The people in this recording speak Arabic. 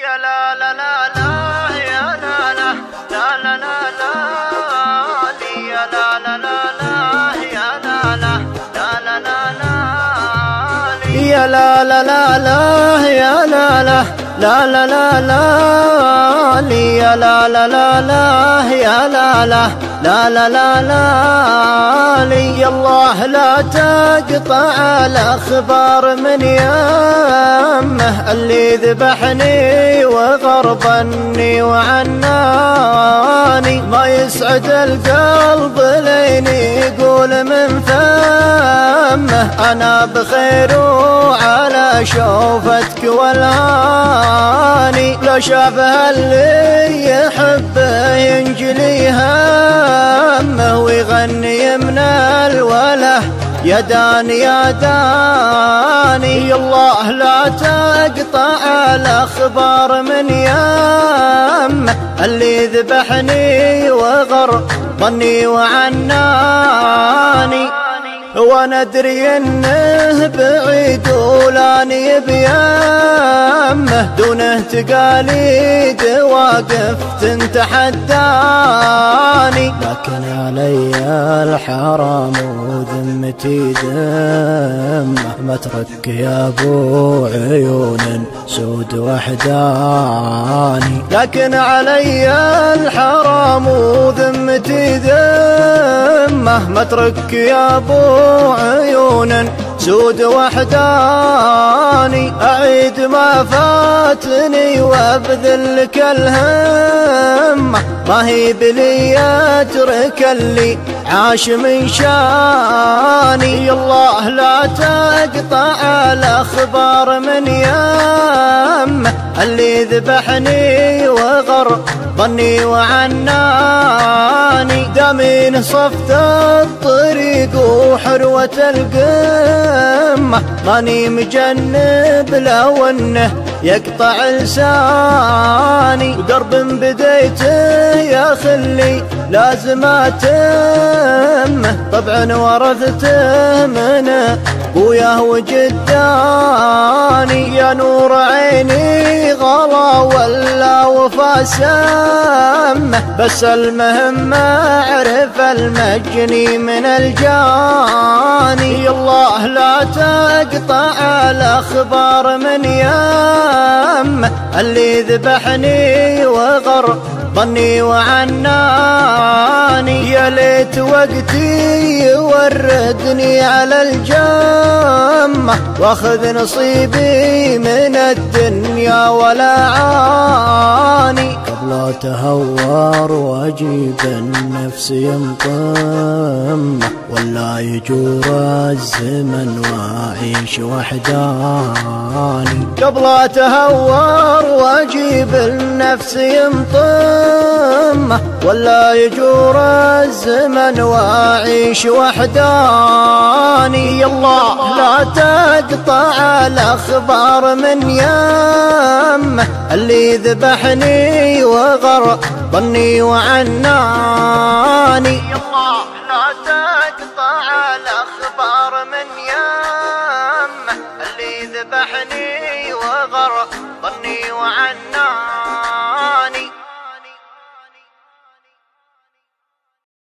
يا لا لا لا لا يا لا لا لا لا لا لا يا لا لا لا لا يا لا لا لا لا لا لا يا لا لا لا لا يا لا لا لا لا لا لا يا لا لا لا لا يا لا لا لا لا لا لا يا الله لا تقطع الأخبار من يمه اللي ذبحني وغربني وعناني ما يسعد القلب لين يقول من فمه أنا بخير وعلى شوفتك والهاني لو شافها اللي يحبه ينجلي همه ويغني من الوله يا داني يا داني الله لا تقطع الأخبار من يمه اللي ذبحني وغربني وعناني وانا ادري انه بعيد ولاني بيمه دونه تقاليد واقف تتحداني لكن علي الحرام وذمتي ذمه ما ترك يا ابو عيون سود وحداني لكن علي الحرام وذمتي ذمه ما ترك يا ابو عيون سود وحداني أعيد ما فاتني وابذل لك الهمة ما هي بلي أترك اللي عاش من شاني الله لا تقطع الأخبار من يمه اللي ذبحني وغربني وعناني دامين صفت الطريق وحروة القمة ماني مجنب لو انه يقطع لساني ودرب بديته يا خلي لازم اتمه طبعا ورثته من ابوياه وجداني يا نور عيني غلا ولا وفا سمه بس المهم اعرف المجني من الجاني الله لا تقطع الأخبار من يمه اللي ذبحني وغربني وعناني يا ليت وقتي يوردني على الجمة واخذ نصيبي من الدنيا ولا عاني قبل اتهور واجيب النفس ينطمه ولا يجور الزمن واعيش وحداني قبل اتهور واجيب النفس ينطمه ولا يجور الزمن واعيش وحداني الله لا تقطع الأخبار من يمه اللي ذبحني وغربني وعناني الله لا تقطع الأخبار من يمه اللي ذبحني